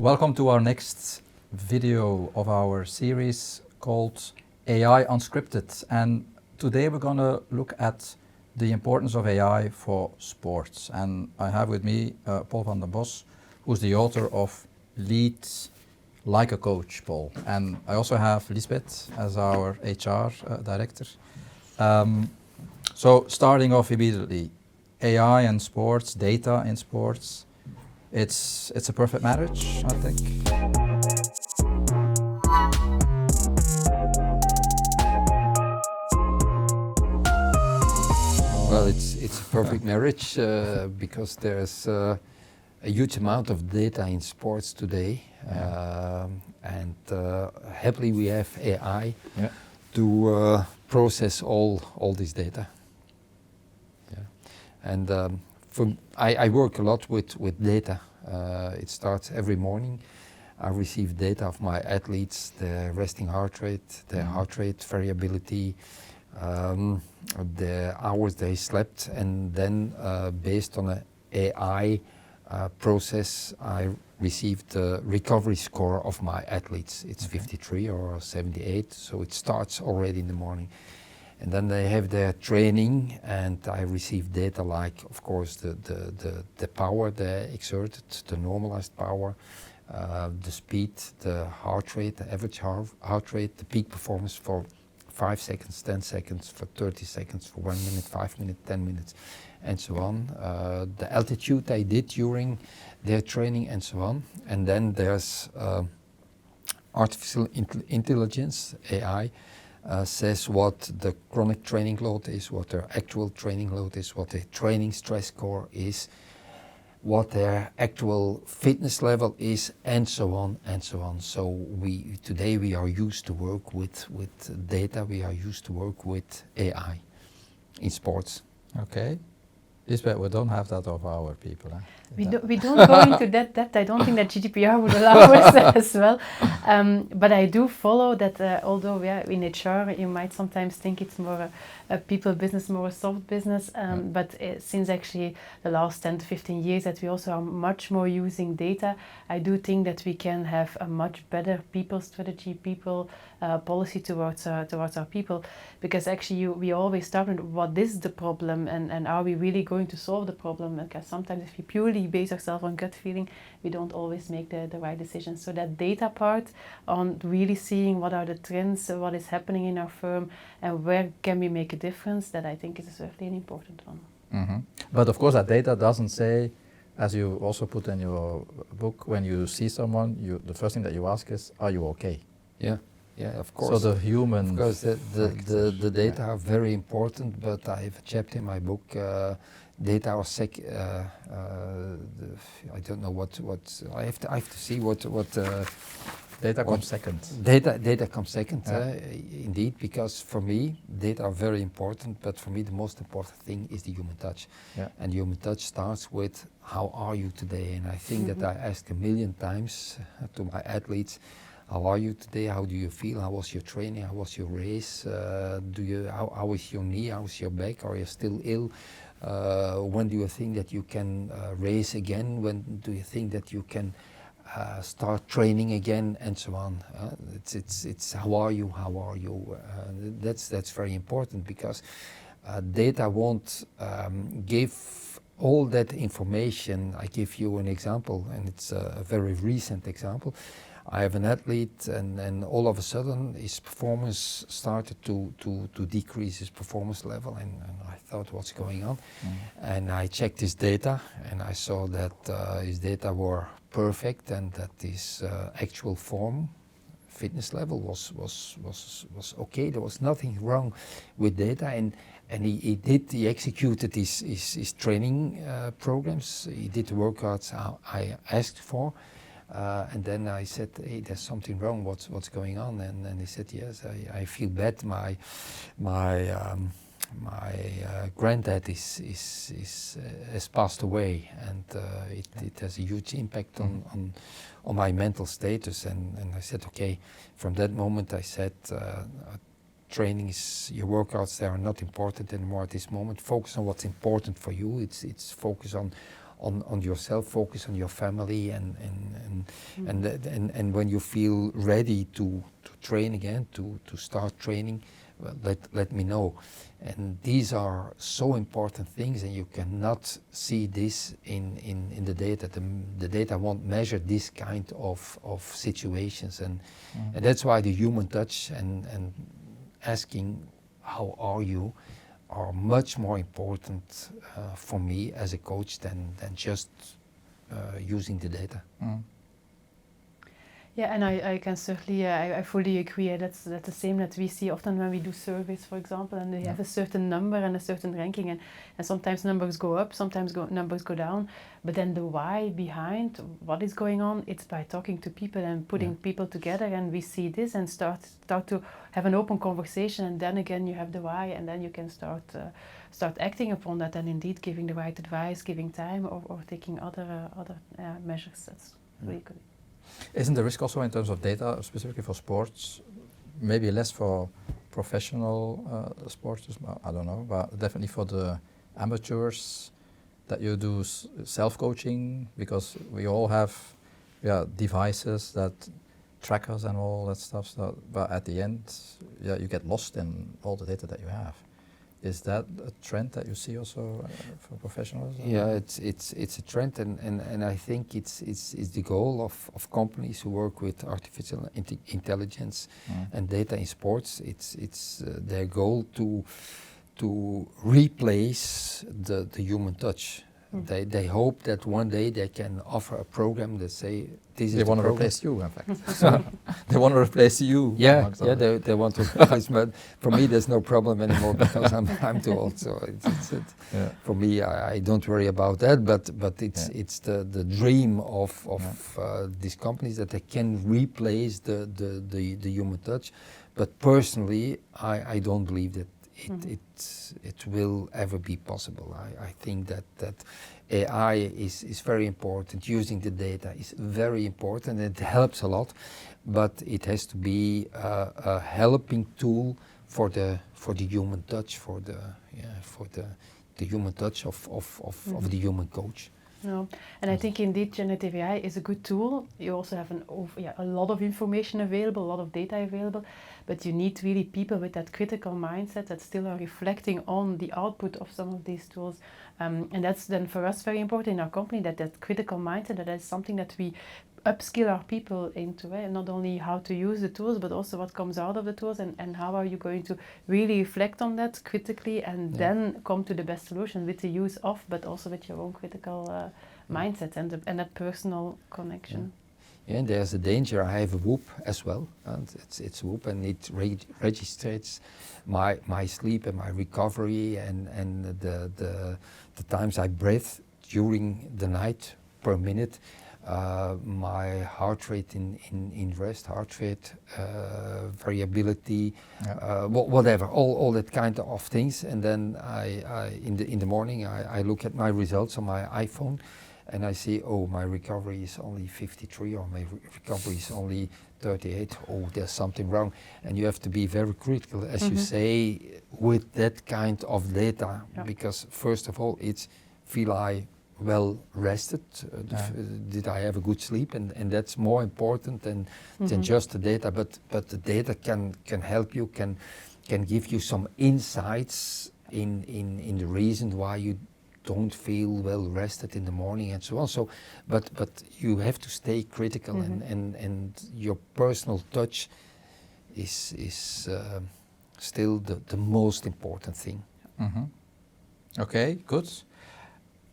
Welcome to our next video of our series called AI Unscripted. And today we're going to look at the importance of AI for sports. And I have with me Paul van den Bosch, who's the author of Lead Like a Coach, Paul. And I also have Liesbet as our HR director. So starting off immediately, AI and sports, data in sports. It's a perfect marriage, I think. Well, it's a perfect marriage because there's a huge amount of data in sports today, and happily we have AI to process all this data. And I work a lot with data. It starts every morning. I receive data of my athletes, their resting heart rate, their heart rate variability, the hours they slept, and then based on an AI process, I receive the recovery score of my athletes. It's 53 or 78, so it starts already in the morning. And then they have their training, and I receive data like, of course, the power they exerted, the normalized power, the speed, the heart rate, the average heart rate, the peak performance for 5 seconds, 10 seconds, for 30 seconds, for 1 minute, 5 minutes, 10 minutes, and so on. The altitude they did during their training, and so on. And then there's artificial intelligence, AI, says what the chronic training load is, what their actual training load is, what their training stress score is, what their actual fitness level is, and so on and so on. So today we are used to work with data, we are used to work with AI in sports. Okay. Liesbet, we don't have that of our people. We don't go into that depth. I don't think that GDPR would allow us as well. But I do follow that, although in HR you might sometimes think it's more a people business, more a soft business. But since actually the last 10 to 15 years that we also are much more using data, I do think that we can have a much better people strategy, people policy towards our people. Because actually we always start with what is the problem and are we really going to solve the problem? Because sometimes if we purely base ourselves on gut feeling, we don't always make the right decisions. So that data part on really seeing what are the trends, what is happening in our firm, and where can we make a difference, that I think is certainly an important one. Mm-hmm. But of course that data doesn't say, as you also put in your book, when you see someone, the first thing that you ask is, are you okay? Yeah, of course. So the human... Of course, the data are very important, but I have a chapter in my book, data are I don't know what I have to see what data comes second. Data comes second, indeed, because for me data are very important, but for me the most important thing is the human touch. And human touch starts with how are you today, and I think that I ask 1 million times to my athletes, how are you today? How do you feel? How was your training? How was your race? How is your knee? How is your back? Are you still ill? When do you think that you can race again? When do you think that you can start training again, and so on? It's how are you? How are you? That's very important, because data won't give all that information. I give you an example, and it's a very recent example. I have an athlete, and all of a sudden his performance started to decrease, his performance level, and I thought, what's going on? And I checked his data, and I saw that his data were perfect, and that his actual form, fitness level was okay. There was nothing wrong with data, and he executed his training programs. He did the workouts I asked for. And then I said, hey, there's something wrong, what's going on? And he said, yes, I feel bad, my granddad has passed away, and it has a huge impact on my mental status. And I said, okay, from that moment I said, training is, your workouts, they are not important anymore at this moment. Focus on what's important for you. It's focus on on yourself, focus on your family, and when you feel ready to train again, to start training, well, let me know. And these are so important things, and you cannot see this in the data. The data won't measure this kind of situations, and that's why the human touch and asking how are you are much more important for me as a coach than just using the data. Yeah, and I can certainly, I fully agree. That's the same that we see often when we do surveys, for example, and they have a certain number and a certain ranking, and sometimes numbers go up, sometimes numbers go down, but then the why behind what is going on, it's by talking to people and putting people together, and we see this and start to have an open conversation, and then again you have the why, and then you can start acting upon that, and indeed giving the right advice, giving time, or taking other measures. That's really good. Isn't the risk also in terms of data, specifically for sports, maybe less for professional sports, I don't know, but definitely for the amateurs, that you do self-coaching, because we all have devices that track us and all that stuff, so, but at the end, you get lost in all the data that you have. Is that a trend that you see also for professionals? Yeah, it's a trend, and I think it's the goal of companies who work with artificial intelligence and data in sports. It's their goal to replace the human touch. They hope that one day they can offer a program that say this is. They want to replace you, in fact. They want to replace you. Yeah, they want to replace me. For me, there's no problem anymore because I'm too old. So for me, I don't worry about that. But it's the dream of these companies that they can replace the human touch. But personally, I don't believe that it will ever be possible. I think that AI is very important. Using the data is very important. It helps a lot, but it has to be a helping tool for the human touch, for the human touch of the human coach. No, and I think indeed generative AI is a good tool. You also have a lot of information available, a lot of data available, but you need really people with that critical mindset that still are reflecting on the output of some of these tools. And that's then for us very important in our company, that critical mindset, that is something that we upskill our people into, not only how to use the tools, but also what comes out of the tools, and how are you going to really reflect on that critically, and then come to the best solution with the use of, but also with your own critical mindset and that personal connection. Yeah, and there's a danger. I have a Whoop as well, and it's Whoop, and it registers my sleep and my recovery and the times I breathe during the night per minute. My heart rate in rest, heart rate, variability, whatever, all that kind of things. And then I in the morning I look at my results on my iPhone, and I see, oh, my recovery is only 53, or my recovery is only 38. Oh, there's something wrong, and you have to be very critical, as you say, with that kind of data, because first of all, it's feel I well rested, did I have a good sleep, and that's more important than just the data, but the data can help you, can give you some insights in the reason why you don't feel well rested in the morning and so on. So but you have to stay critical, and your personal touch is still the most important thing. Okay, good.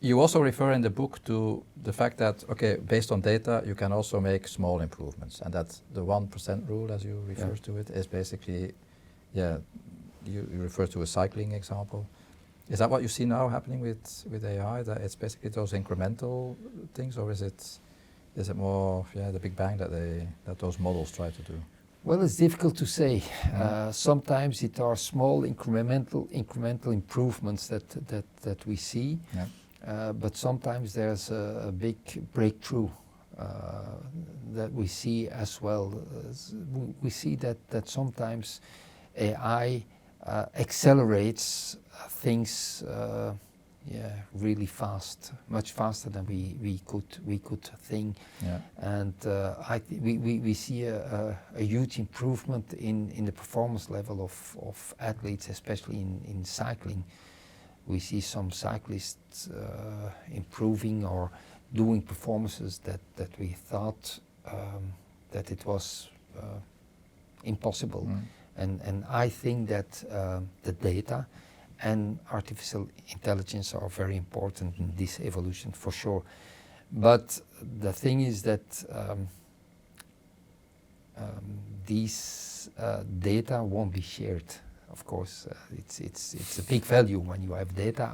You also refer in the book to the fact that, okay, based on data, you can also make small improvements, and that the 1% rule, as you refer to it, is basically, you refer to a cycling example. Is that what you see now happening with AI, that it's basically those incremental things, or is it more the Big Bang that those models try to do? Well, it's difficult to say. Sometimes it are small incremental improvements that we see. But sometimes there's a big breakthrough that we see as well. We see that sometimes AI accelerates things really fast, much faster than we could think. Yeah. And we see a huge improvement in the performance level of athletes, especially in cycling. We see some cyclists improving or doing performances that we thought that it was impossible. And I think that the data and artificial intelligence are very important in this evolution, for sure. But the thing is that these data won't be shared. Of course, it's a big value when you have data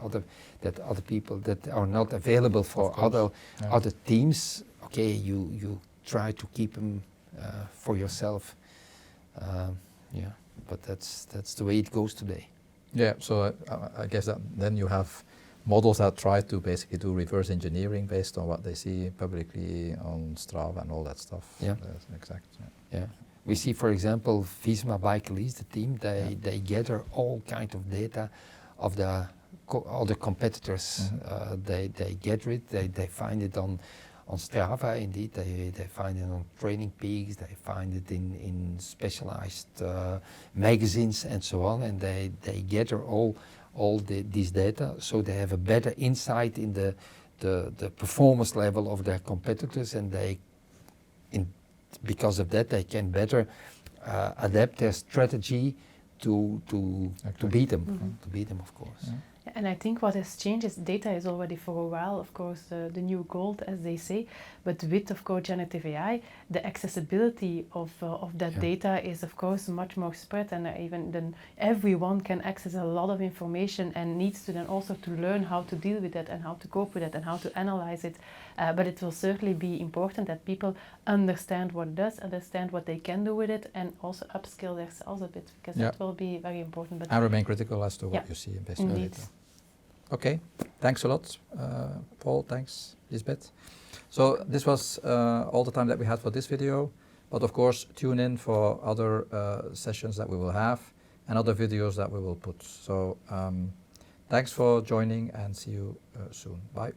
that other people that are not available for other teams. Okay, you try to keep them for yourself. But that's the way it goes today. Yeah, so I guess that then you have models that try to basically do reverse engineering based on what they see publicly on Strava and all that stuff. Yeah, that's exact. Yeah. We see, for example, Visma Bike Lease, the team, they gather all kind of data of the other competitors. They gather it, they find it on Strava, indeed, they find it on Training Peaks, they find it in specialized magazines and so on, and they gather all these data, so they have a better insight in the performance level of their competitors, and because of that they can better adapt their strategy to beat them, to beat them, of course. Yeah. And I think what has changed is data is already for a while, of course, the new gold, as they say. But with, of course, generative AI, the accessibility of that data is, of course, much more spread, and even then everyone can access a lot of information and needs to then also to learn how to deal with that and how to cope with it and how to analyze it. But it will certainly be important that people understand what it does, understand what they can do with it, and also upskill themselves a bit, because that will be very important. But and remain critical as to what you see based on data. Okay, thanks a lot, Paul. Thanks, Liesbet. So this was all the time that we had for this video, but of course tune in for other sessions that we will have and other videos that we will put. So thanks for joining and see you soon. Bye.